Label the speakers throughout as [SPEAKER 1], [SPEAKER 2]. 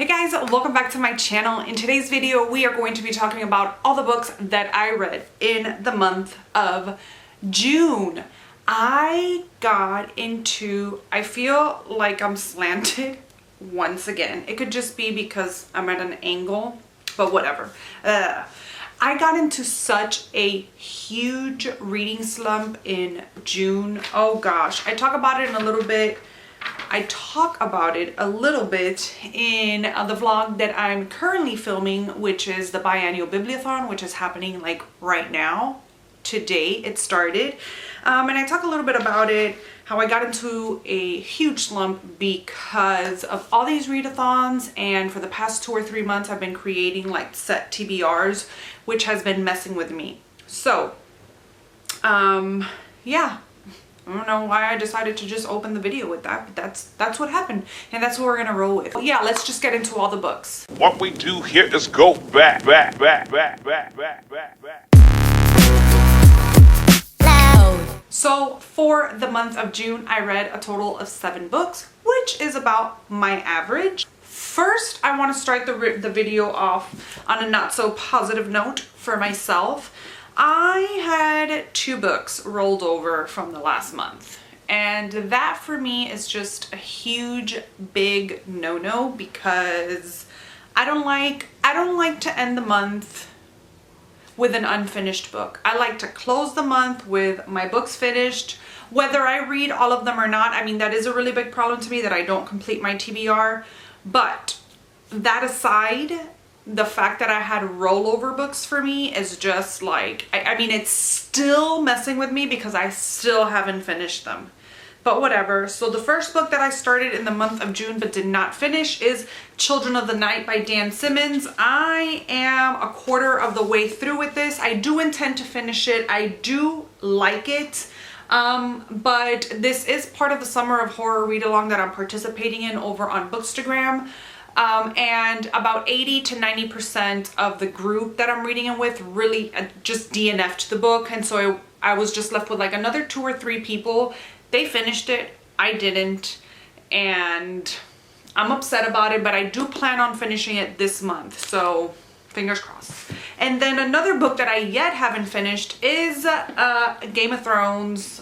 [SPEAKER 1] Hey guys, welcome back to my channel. In today's video, we are going to be talking about all the books that I read in the month of June. I feel like I'm slanted once again. It could just be because I'm at an angle, but whatever. I got into such a huge reading slump in June. Oh gosh, I talk about it in a little bit. I talk about it a little bit in the vlog that I'm currently filming, which is the biannual bibliothon, which is happening like right now. Today it started. And I talk a little bit about it, how I got into a huge slump because of all these readathons, and for the past 2 or 3 months I've been creating like set TBRs, which has been messing with me. So, yeah. I don't know why I decided to just open the video with that, but that's what happened, and that's what we're gonna roll with. Yeah, let's just get into all the books.
[SPEAKER 2] What we do here is go back.
[SPEAKER 1] So for the month of June, I read a total of 7 books, which is about my average. First, I want to start the video off on a not so positive note for myself. I had 2 books rolled over from the last month, and that for me is just a huge big no-no, because I don't like to end the month with an unfinished book. I like to close the month with my books finished, whether I read all of them or not. I mean, that is a really big problem to me, that I don't complete my TBR. But that aside, the fact that I had rollover books for me is just like, I mean, it's still messing with me because I still haven't finished them. But whatever. So the first book that I started in the month of June but did not finish is Children of the Night by Dan Simmons. I am a quarter of the way through with this. I do intend to finish it. I do like it. But this is part of the Summer of Horror read-along that I'm participating in over on Bookstagram. And about 80 to 90% of the group that I'm reading it with really just DNF'd the book. And so I was just left with like another 2 or 3 people. They finished it, I didn't, and I'm upset about it, but I do plan on finishing it this month, so fingers crossed. And then another book that I yet haven't finished is Game of Thrones,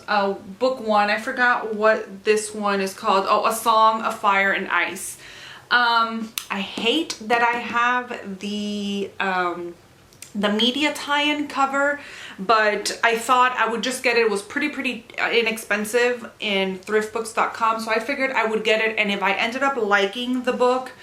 [SPEAKER 1] book 1. I forgot what this one is called. Oh, A Song of Fire and Ice. I hate that I have the media tie-in cover, but I thought I would just get it. It was pretty inexpensive in thriftbooks.com, so I figured I would get it, and if I ended up liking the book,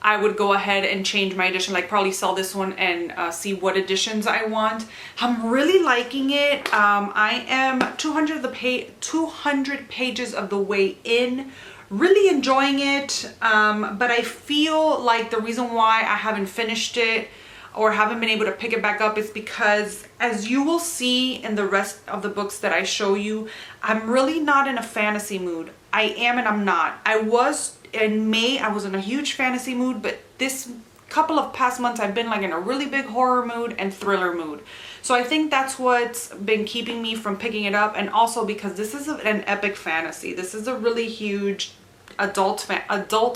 [SPEAKER 1] I would go ahead and change my edition, like probably sell this one and see what editions I want. I'm really liking it. I am 200 pages of the way in, really enjoying it, but I feel like the reason why I haven't finished it or haven't been able to pick it back up is because, as you will see in the rest of the books that I show you, I'm really not in a fantasy mood. I am and I'm not. I was in May, I was in a huge fantasy mood, but this couple of past months I've been like in a really big horror mood and thriller mood. So I think that's what's been keeping me from picking it up, and also because this is an epic fantasy. This is a really huge adult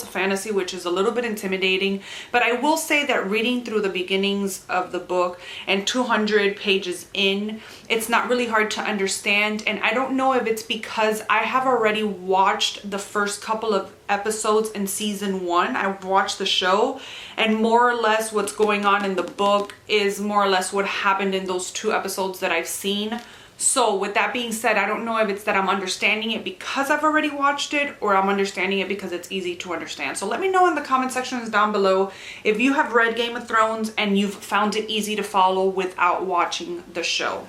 [SPEAKER 1] fantasy, which is a little bit intimidating, but I will say that reading through the beginnings of the book and 200 pages in, it's not really hard to understand. And I don't know if it's because I have already watched the first couple of episodes in season 1. I've watched the show, and more or less what's going on in the book is more or less what happened in those 2 episodes that I've seen. So with that being said, I don't know if it's that I'm understanding it because I've already watched it, or I'm understanding it because it's easy to understand. So let me know in the comment sections down below if you have read Game of Thrones and you've found it easy to follow without watching the show.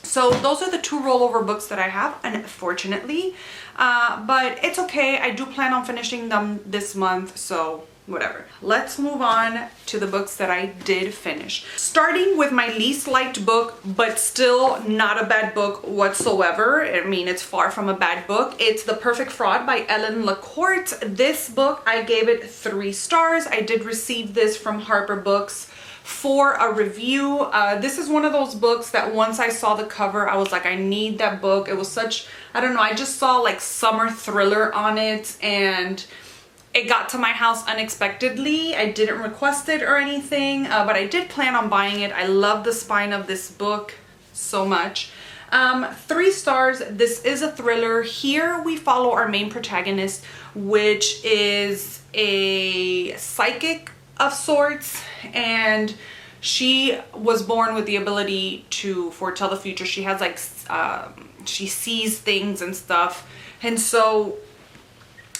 [SPEAKER 1] So those are the 2 rollover books that I have, unfortunately, but it's okay. I do plan on finishing them this month, so whatever. Let's move on to the books that I did finish. Starting with my least liked book, but still not a bad book whatsoever. I mean, it's far from a bad book. It's The Perfect Fraud by Ellen LaCourte. This book, I gave it 3 stars. I did receive this from Harper Books for a review. This is one of those books that once I saw the cover, I was like, I need that book. It was such, I don't know, I just saw like summer thriller on it, and It got to my house unexpectedly. I didn't request it or anything, but I did plan on buying it. I love the spine of this book so much. 3 stars. This is a thriller. Here we follow our main protagonist, which is a psychic of sorts, and she was born with the ability to foretell the future. She has like, she sees things and stuff. And so,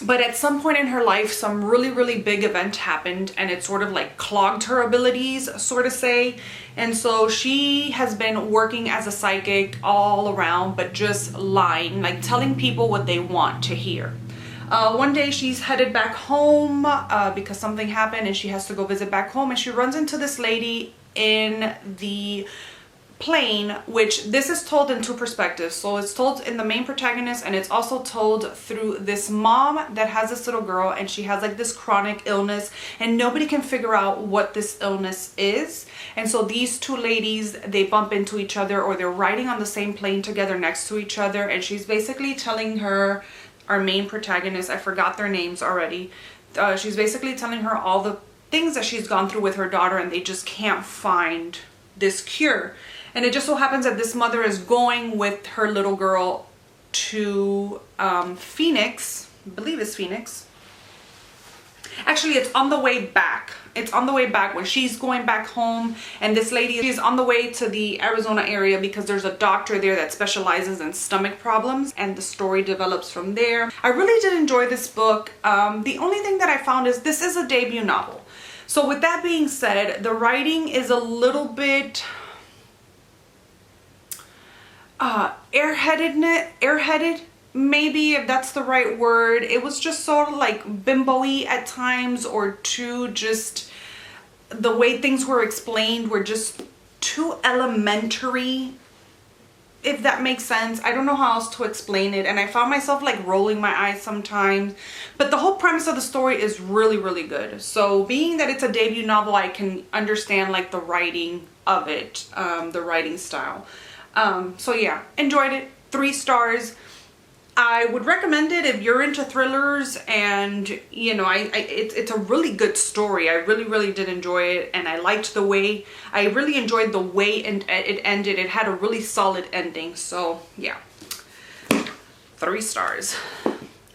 [SPEAKER 1] but at some point in her life, some really big event happened, and it sort of like clogged her abilities, sort of say. And so she has been working as a psychic all around, but just lying, like telling people what they want to hear. One day she's headed back home because something happened and she has to go visit back home, and she runs into this lady in the plane, which this is told in 2 perspectives. So it's told in the main protagonist, and it's also told through this mom that has this little girl, and she has like this chronic illness, and nobody can figure out what this illness is. And so these 2 ladies, they bump into each other, or they're riding on the same plane together next to each other, and she's basically telling her, our main protagonist, I forgot their names already, she's basically telling her all the things that she's gone through with her daughter, and they just can't find this cure. And it just so happens that this mother is going with her little girl to Phoenix, I believe it's Phoenix. Actually, it's on the way back. It's on the way back when she's going back home, and this lady, she's on the way to the Arizona area because there's a doctor there that specializes in stomach problems, and the story develops from there. I really did enjoy this book. The only thing that I found is this is a debut novel. So with that being said, the writing is a little bit airheaded, maybe, if that's the right word. It was just sort of like bimbo-y at times, or too, just the way things were explained were just too elementary, if that makes sense. I don't know how else to explain it, and I found myself like rolling my eyes sometimes. But the whole premise of the story is really good. So being that it's a debut novel, I can understand like the writing of it, the writing style. So yeah, enjoyed it. 3 stars. I would recommend it if you're into thrillers, and you know, it's a really good story. I really did enjoy it, and I liked the way, I really enjoyed the way it ended. It had a really solid ending. So yeah, 3 stars.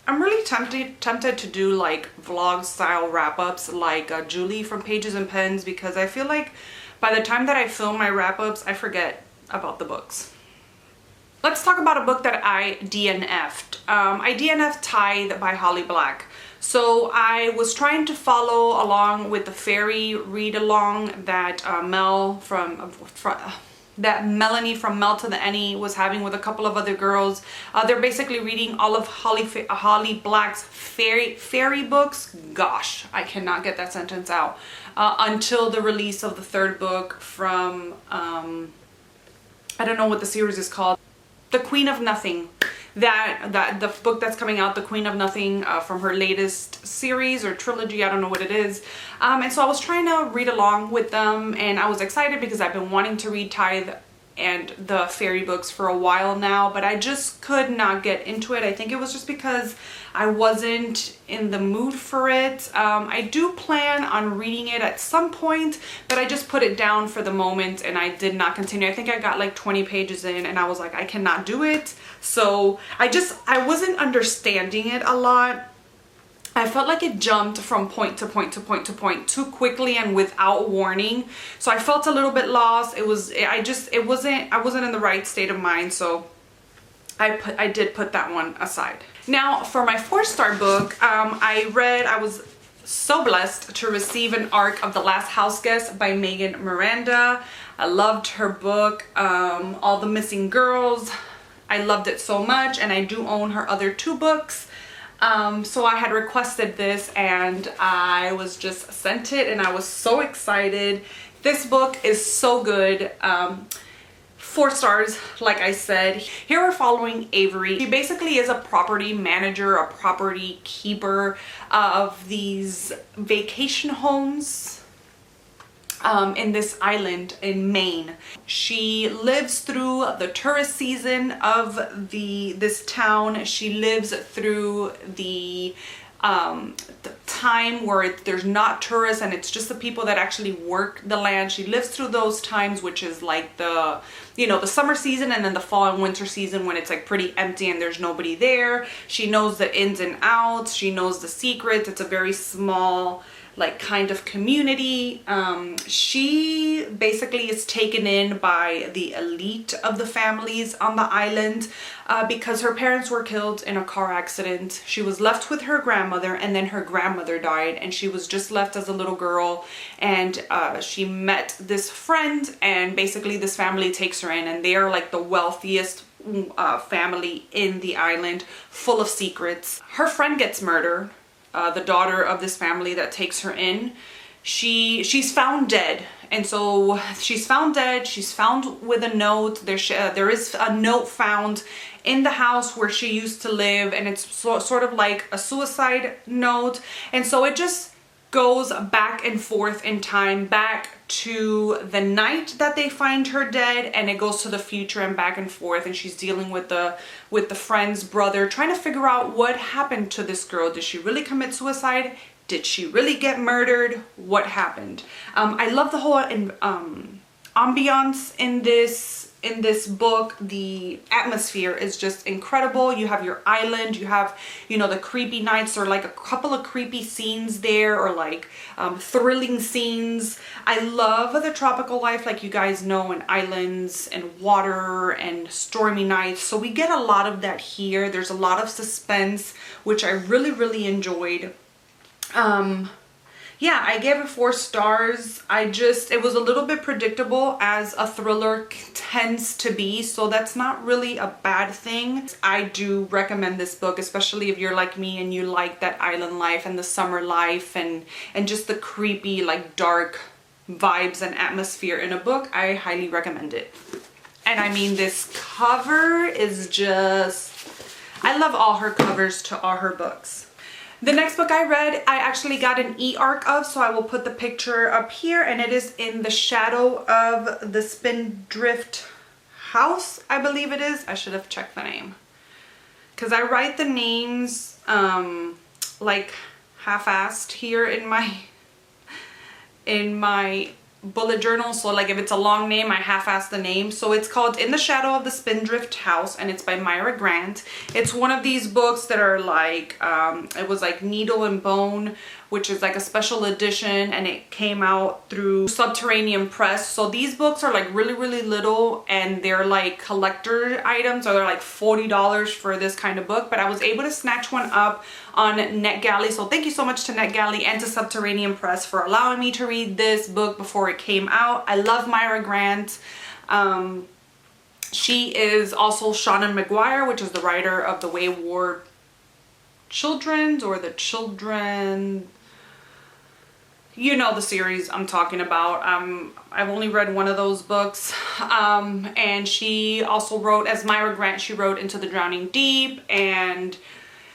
[SPEAKER 1] I'm really tempted to do like vlog style wrap-ups like Julie from Pages and Pens, because I feel like by the time that I film my wrap-ups, I forget about the books. Let's talk about a book that I DNF'd. I DNF'd Tithe by Holly Black. So I was trying to follow along with the fairy read along that that Melanie from Mel to the Any was having with a couple of other girls. They're basically reading all of Holly Black's fairy books. Gosh, I cannot get that sentence out. Until the release of the 3rd book from, I don't know what the series is called. The Queen of Nothing. The book that's coming out, The Queen of Nothing, from her latest series or trilogy, I don't know what it is. And so I was trying to read along with them, and I was excited because I've been wanting to read Tithe and the fairy books for a while now, but I just could not get into it. I think it was just because I wasn't in the mood for it. I do plan on reading it at some point, but I just put it down for the moment and I did not continue. I think I got like 20 pages in and I was like, I cannot do it. So I wasn't understanding it a lot. I felt like it jumped from point to point to point to point too quickly and without warning. So I felt a little bit lost. I wasn't in the right state of mind. So I did put that one aside. Now for my 4-star book, I was so blessed to receive an arc of The Last Houseguest by Megan Miranda. I loved her book, All the Missing Girls. I loved it so much, and I do own her other 2 books. So I had requested this and I was just sent it and I was so excited. This book is so good. 4 stars, like I said. Here we're following Avery. She basically is a property manager, a property keeper of these vacation homes in this island in Maine. She lives through the tourist season of this town. She lives through the the time where there's not tourists and it's just the people that actually work the land. She lives through those times, which is like the, you know, the summer season and then the fall and winter season when it's like pretty empty and there's nobody there. She knows the ins and outs. She knows the secrets. It's a very small, like, kind of community. She basically is taken in by the elite of the families on the island because her parents were killed in a car accident. She was left with her grandmother, and then her grandmother died, and she was just left as a little girl. And she met this friend, and basically this family takes her in, and they are like the wealthiest family in the island, full of secrets. Her friend gets murdered. The daughter of this family that takes her in, she's found dead. And so she's found dead. She's found with a note. There is a note found in the house where she used to live, and it's sort of like a suicide note. And so it just goes back and forth in time, back to the night that they find her dead, and it goes to the future and back and forth, and she's dealing with the friend's brother, trying to figure out what happened to this girl. Did she really commit suicide? Did she really get murdered? What happened? I love the whole ambiance in this book. The atmosphere is just incredible. You have your island, you have, you know, the creepy nights, or like a couple of creepy scenes there, or like thrilling scenes. I love the tropical life, like you guys know, and islands and water and stormy nights. So we get a lot of that here. There's a lot of suspense, which I really enjoyed. Yeah, I gave it 4 stars. It was a little bit predictable, as a thriller tends to be, so that's not really a bad thing. I do recommend this book, especially if you're like me and you like that island life and the summer life and just the creepy, like, dark vibes and atmosphere in a book. I highly recommend it. And I mean, this cover is just, I love all her covers to all her books. The next book I read, I actually got an e-arc of, so I will put the picture up here, and it is In the Shadow of the Spindrift House, I believe it is. I should have checked the name, because I write the names like half-assed here in my bullet journal. So like if it's a long name, I half-ass the name. So it's called In the Shadow of the Spindrift House, and it's by Myra Grant. It's one of these books that are like it was like Needle and Bone, which is like a special edition, and it came out through Subterranean Press. So these books are like really little, and they're like collector items, or they're like $40 for this kind of book. But I was able to snatch one up on NetGalley, so thank you so much to NetGalley and to Subterranean Press for allowing me to read this book before it came out. I love Myra Grant. She is also Seanan McGuire, which is the writer of the Wayward Children's, or the Children, you know the series I'm talking about. I've only read one of those books. And she also wrote, as Myra Grant, she wrote Into the Drowning Deep. And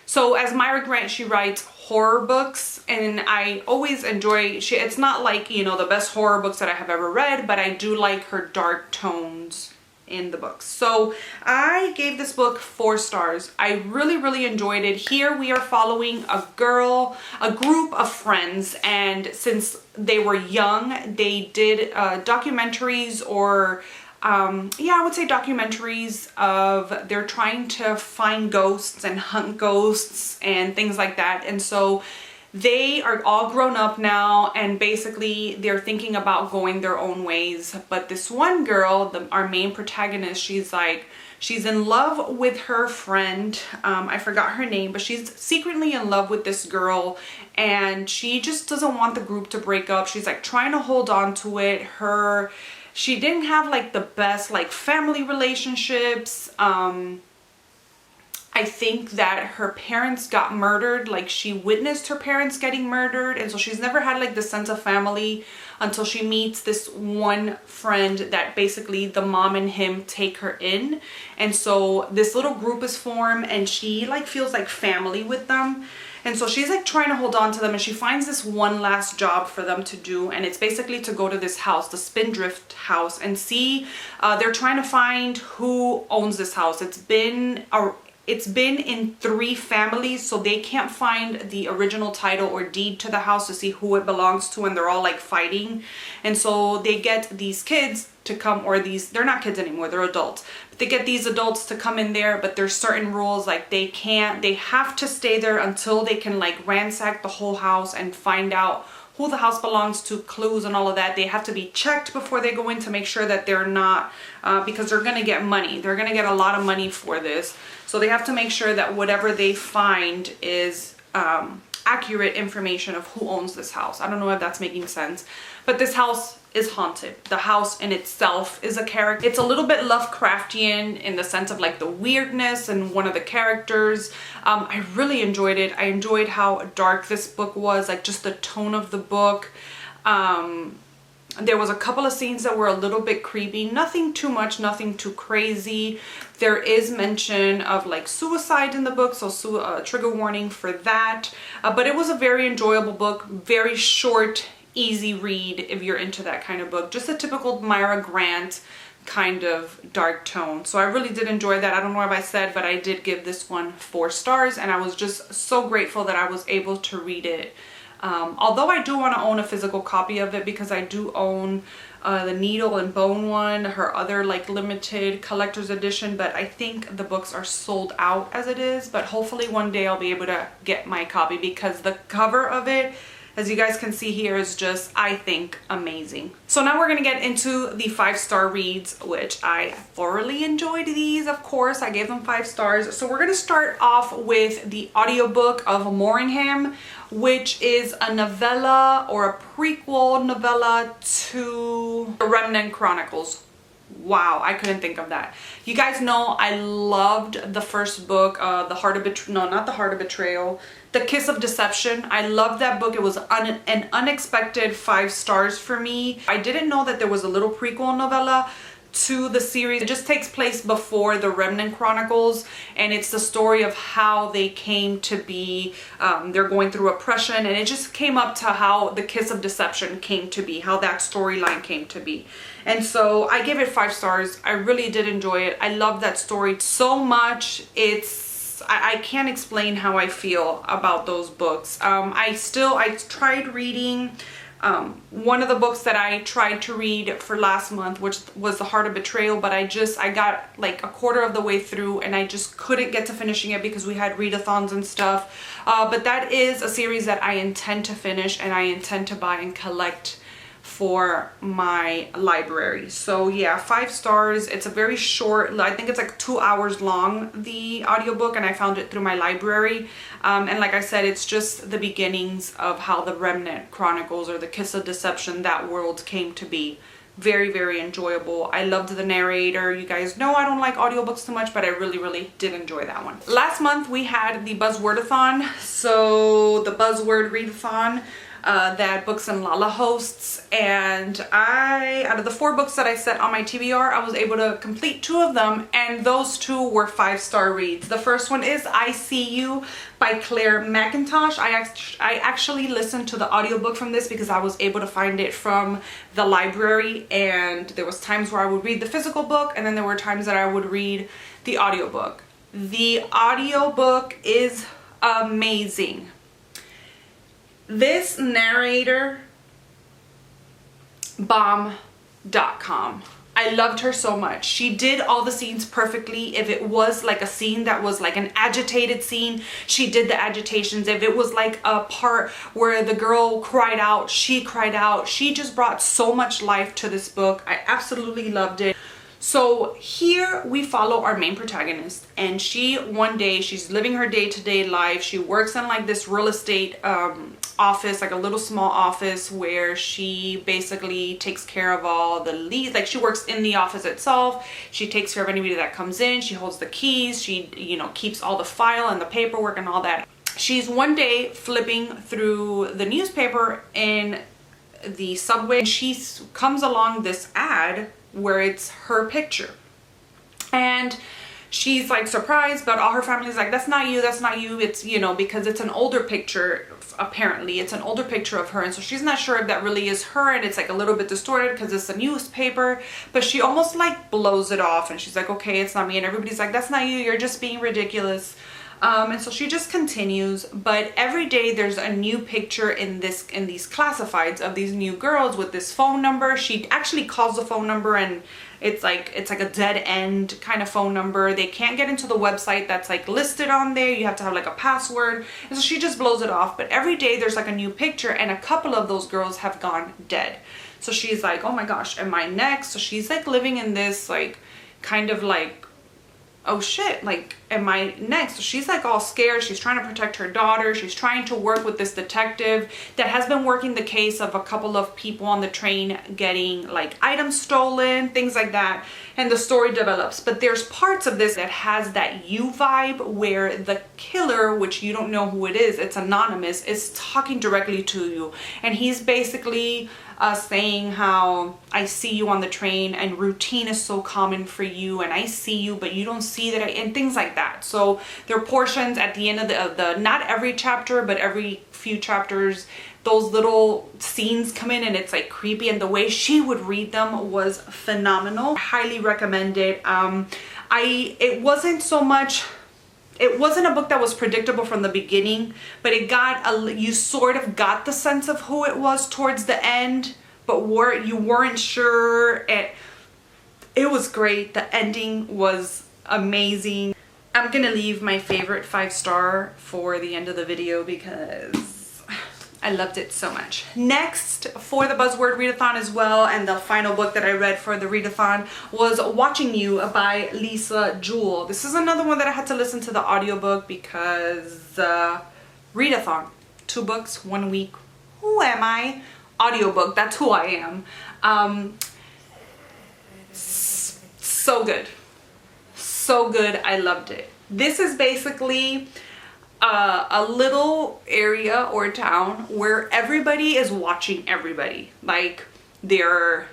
[SPEAKER 1] so as Myra Grant, she writes horror books, and I always enjoy, it's not like, you know, the best horror books that I have ever read, but I do like her dark tones in the books. So I gave this book 4 stars. I really enjoyed it. Here we are following a group of friends, and since they were young, they did documentaries, or yeah, I would say documentaries of they're trying to find ghosts and hunt ghosts and things like that. And so they are all grown up now, and basically they're thinking about going their own ways. But this one girl, our main protagonist, she's in love with her friend. I forgot her name, but she's secretly in love with this girl, and she just doesn't want the group to break up. She's like trying to hold on to it. She didn't have like the best like family relationships. I think that her parents got murdered, like she witnessed her parents getting murdered, and so she's never had like the sense of family until she meets this one friend that basically the mom and him take her in. And so this little group is formed, and she like feels like family with them. And so she's like trying to hold on to them, and she finds this one last job for them to do, and it's basically to go to this house, the Spindrift house, and see, they're trying to find who owns this house. It's been it's been in 3 families, so they can't find the original title or deed to the house to see who it belongs to, and they're all like fighting. And so they get these kids to come, or they're not kids anymore, they're adults. But they get these adults to come in there, but there's certain rules, like they have to stay there until they can like ransack the whole house and find out who the house belongs to, clues and all of that. They have to be checked before they go in to make sure that they're not, because they're gonna get money. They're gonna get a lot of money for this. So they have to make sure that whatever they find is accurate information of who owns this house. I don't know if that's making sense, but this house is haunted. The house in itself is a character. It's a little bit Lovecraftian in the sense of like the weirdness and one of the characters. I really enjoyed it. I enjoyed how dark this book was, like just the tone of the book. There was a couple of scenes that were a little bit creepy. Nothing too much, nothing too crazy. There is mention of like suicide in the book, so trigger warning for that. But it was a very enjoyable book, very short, easy read if you're into that kind of book. Just a typical Myra Grant kind of dark tone. So I really did enjoy that. I don't know if I said, but I did give this one 4 stars, and I was just so grateful that I was able to read it. Although I do want to own a physical copy of it, because I do own the Needle and Bone one, her other like limited collector's edition, but I think the books are sold out as it is. But hopefully one day I'll be able to get my copy, because the cover of it, as you guys can see here, is just, I think, amazing. So now we're gonna get into the 5-star reads, which I thoroughly enjoyed these, of course. I gave them 5 stars. So we're gonna start off with the audiobook of Moringham, which is a novella or a prequel novella to The Remnant Chronicles. Wow, I couldn't think of that. You guys know I loved the first book, The Kiss of Deception. I loved that book. It was an unexpected 5 stars for me. I didn't know that there was a little prequel novella to the series. It just takes place before the Remnant Chronicles, and it's the story of how they came to be. They're going through oppression, and it just came up to how the Kiss of Deception came to be, how that storyline came to be. And so I gave it 5 stars. I really did enjoy it. I love that story so much. I can't explain how I feel about those books. I tried reading one of the books that I tried to read for last month, which was The Heart of Betrayal, but I got like a quarter of the way through, and I just couldn't get to finishing it because we had readathons and stuff. But that is a series that I intend to finish, and I intend to buy and collect for my library. So yeah, 5 stars. It's a very short, I think it's like 2 hours long, the audiobook, and I found it through my library. And like I said, it's just the beginnings of how the Remnant Chronicles, or the Kiss of Deception, that world came to be. Very, very enjoyable. I loved the narrator. You guys know I don't like audiobooks too much, but I really, really did enjoy that one. Last month we had the Buzzwordathon. So the Buzzword Readathon that Books and Lala hosts, and out of the 4 books that I set on my TBR, I was able to complete 2 of them, and those 2 were 5-star reads. The first one is I See You by Claire McIntosh. I actually listened to the audiobook from this because I was able to find it from the library, and there was times where I would read the physical book, and then there were times that I would read the audiobook. The audiobook is amazing. This narrator, bomb.com. I loved her so much. She did all the scenes perfectly. If it was like a scene that was like an agitated scene, she did the agitations. If it was like a part where the girl cried out, she cried out. She just brought so much life to this book. I absolutely loved it. So here we follow our main protagonist, and one day she's living her day-to-day life. She works in like this real estate office, like a little small office, where she basically takes care of all the leads. Like, she works in the office itself. She takes care of anybody that comes in. She holds the keys. She, keeps all the file and the paperwork and all that. She's one day flipping through the newspaper in the subway, and she comes along this ad where it's her picture, and she's like surprised, but all her family's like, that's not you, that's not you. It's, you know, because it's an older picture, apparently it's an older picture of her, and so she's not sure if that really is her, and it's like a little bit distorted because it's a newspaper, but she almost like blows it off, and she's like, okay, it's not me, and everybody's like, that's not you, you're just being ridiculous. And so she just continues, but every day there's a new picture in these classifieds of these new girls with this phone number. She actually calls the phone number, and it's like a dead end kind of phone number. They can't get into the website that's like listed on there. You have to have like a password. And so she just blows it off. But every day there's like a new picture, and a couple of those girls have gone dead. So she's like, oh my gosh, am I next? So she's like living in this like kind of like, oh shit, like, am I next? So she's like all scared. She's trying to protect her daughter. She's trying to work with this detective that has been working the case of a couple of people on the train getting like items stolen, things like that. And the story develops. But there's parts of this that has that You vibe, where the killer, which you don't know who it is, it's anonymous, is talking directly to you. And he's basically saying how, I see you on the train and routine is so common for you, and I see you but you don't see that, and things like that. So there are portions at the end of the not every chapter but every few chapters, those little scenes come in, and it's like creepy, and the way she would read them was phenomenal. Highly recommend it. It wasn't so much, it wasn't a book that was predictable from the beginning, but it got you sort of got the sense of who it was towards the end, but you weren't sure. It was great. The ending was amazing. I'm gonna leave my favorite 5-star for the end of the video because I loved it so much. Next, for the Buzzword Readathon as well, and the final book that I read for the readathon was Watching You by Lisa Jewell. This is another one that I had to listen to the audiobook because readathon, 2 books, 1 week. Who am I? Audiobook, that's who I am. So good. So good. I loved it. This is basically a little area or town where everybody is watching everybody. Like there's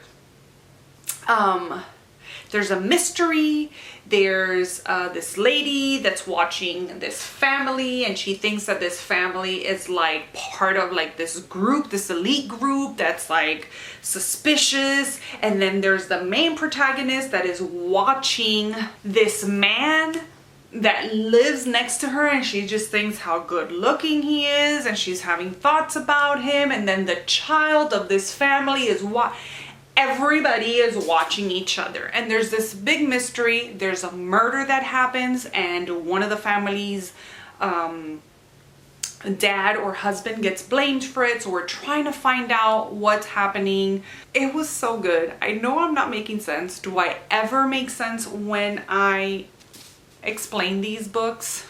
[SPEAKER 1] a mystery. There's this lady that's watching this family, and she thinks that this family is like part of like this group, this elite group that's like suspicious. And then there's the main protagonist that is watching this man that lives next to her, and she just thinks how good looking he is, and she's having thoughts about him. And then the child of this family is everybody is watching each other, and there's this big mystery. There's a murder that happens, and one of the family's dad or husband gets blamed for it, so we're trying to find out what's happening. It was so good. I know I'm not making sense. Do I ever make sense when I explain these books?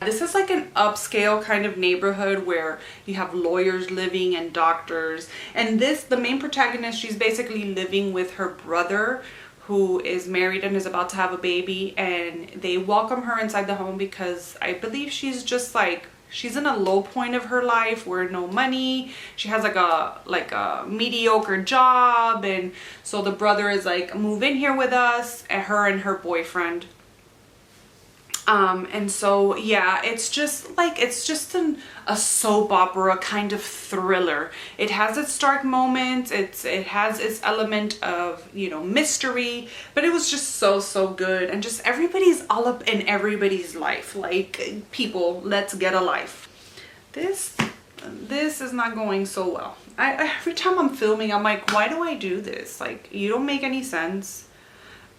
[SPEAKER 1] This is like an upscale kind of neighborhood where you have lawyers living and doctors. And the main protagonist, she's basically living with her brother who is married and is about to have a baby. And they welcome her inside the home because I believe she's just like, she's in a low point of her life where no money. She has like a mediocre job. And so the brother is like, move in here with us, and her boyfriend. And so yeah, it's just a soap opera kind of thriller. It has its dark moments, it has its element of, you know, mystery, but it was just so good. And just everybody's all up in everybody's life. Like, people, let's get a life. This is not going so well. Every time I'm filming, I'm like, why do I do this? Like, you don't make any sense.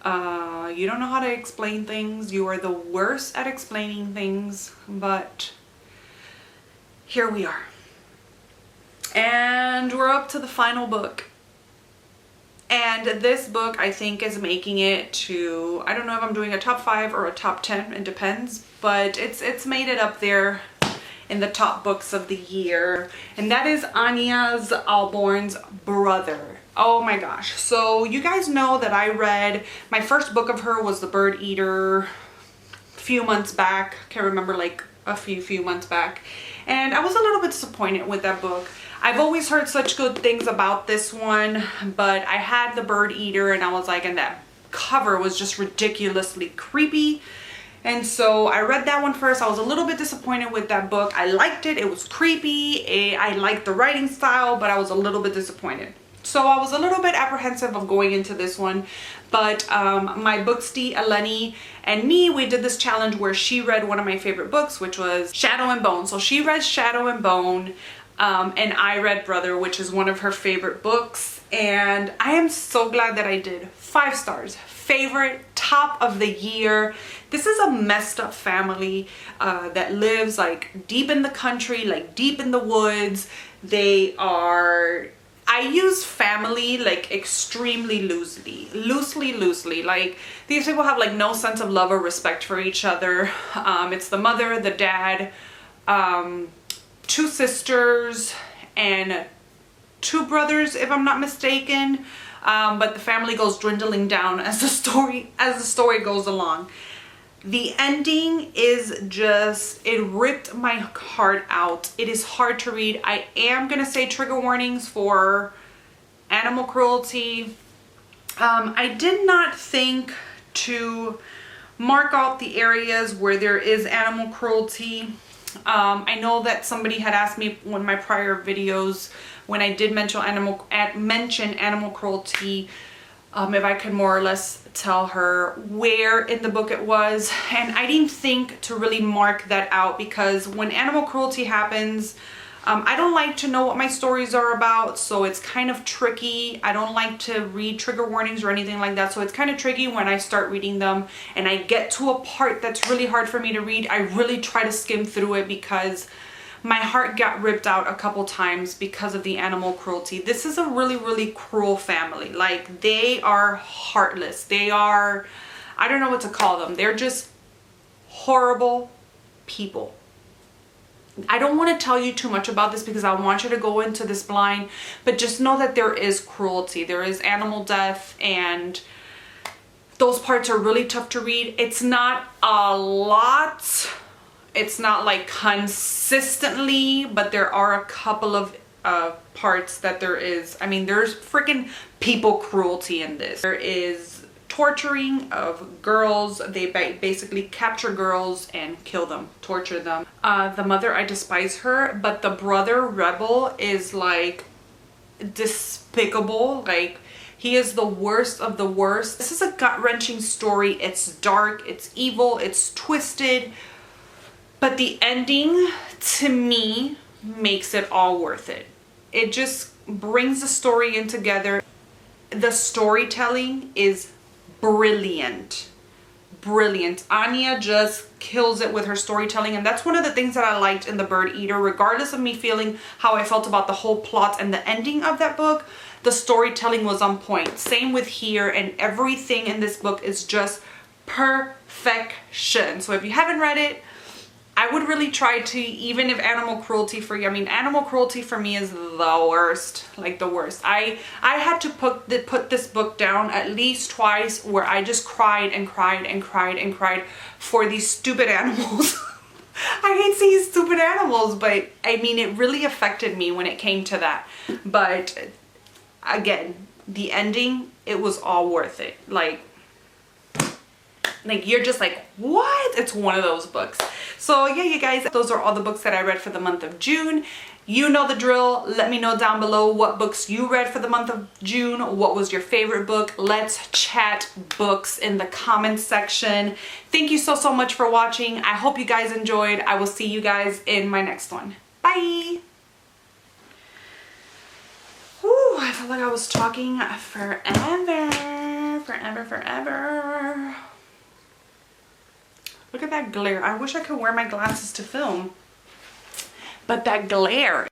[SPEAKER 1] You don't know how to explain things. You are the worst at explaining things, but here we are. And we're up to the final book. And this book, I think, is making it to, I don't know if I'm doing a top 5 or a top 10, it depends, but it's made it up there in the top books of the year. And that is Anya Ahlborn's Brother. Oh my gosh. So you guys know that I read, my first book of her was The Bird Eater a few months back. Can't remember, like a few months back. And I was a little bit disappointed with that book. I've always heard such good things about this one, but I had The Bird Eater and I was like, and that cover was just ridiculously creepy. And so I read that one first. I was a little bit disappointed with that book. I liked it. It was creepy. I liked the writing style, but I was a little bit disappointed. So I was a little bit apprehensive of going into this one. But my bookstie, Eleni, and me, we did this challenge where she read one of my favorite books, which was Shadow and Bone. So she read Shadow and Bone, and I read Brother, which is one of her favorite books. And I am so glad that I did. 5 stars. Favorite, top of the year. This is a messed up family that lives like deep in the country, like deep in the woods. They are, I use family like extremely loosely. Like these people have like no sense of love or respect for each other. It's the mother, the dad, 2 sisters, and 2 brothers, if I'm not mistaken. But the family goes dwindling down as the story goes along. The ending is just, it ripped my heart out. It is hard to read. I am gonna say trigger warnings for animal cruelty. I did not think to mark out the areas where there is animal cruelty. I know that somebody had asked me in one of my prior videos when I did mention animal cruelty, if I could more or less tell her where in the book it was. And I didn't think to really mark that out because when animal cruelty happens, I don't like to know what my stories are about, so it's kind of tricky. I don't like to read trigger warnings or anything like that, so it's kind of tricky when I start reading them and I get to a part that's really hard for me to read. I really try to skim through it because my heart got ripped out a couple times because of the animal cruelty. This is a really cruel family. Like, they are heartless. They are, I don't know what to call them. They're just horrible people. I don't want to tell you too much about this because I want you to go into this blind, but just know that there is cruelty. There is animal death, and those parts are really tough to read. It's not a lot. It's not like consistently, but there are a couple of parts that there is. I mean, there's freaking people cruelty in this. There is torturing of girls. They basically capture girls and kill them, torture them. The mother, I despise her, but the brother, Rebel, is like despicable. Like, he is the worst of the worst. This is a gut-wrenching story. It's dark, it's evil, it's twisted, but the ending to me makes it all worth it. It just brings the story in together. The storytelling is brilliant. Anya just kills it with her storytelling, and that's one of the things that I liked in The Bird Eater. Regardless of me feeling how I felt about the whole plot and the ending of that book, the storytelling was on point. Same with here, and everything in this book is just perfection. So if you haven't read it, I would really try to, even if animal cruelty for you, I mean, animal cruelty for me is the worst, like the worst. I had to put this book down at least twice where I just cried for these stupid animals. I hate seeing stupid animals, but I mean, it really affected me when it came to that. But again, the ending, it was all worth it. Like you're just like, what? It's one of those books. So yeah, you guys, those are all the books that I read for the month of June. You know the drill. Let me know down below what books you read for the month of June. What was your favorite book? Let's chat books in the comments section. Thank you so much for watching. I hope you guys enjoyed. I will see you guys in my next one. Bye. Whew, I felt like I was talking forever. Look at that glare. I wish I could wear my glasses to film, but that glare.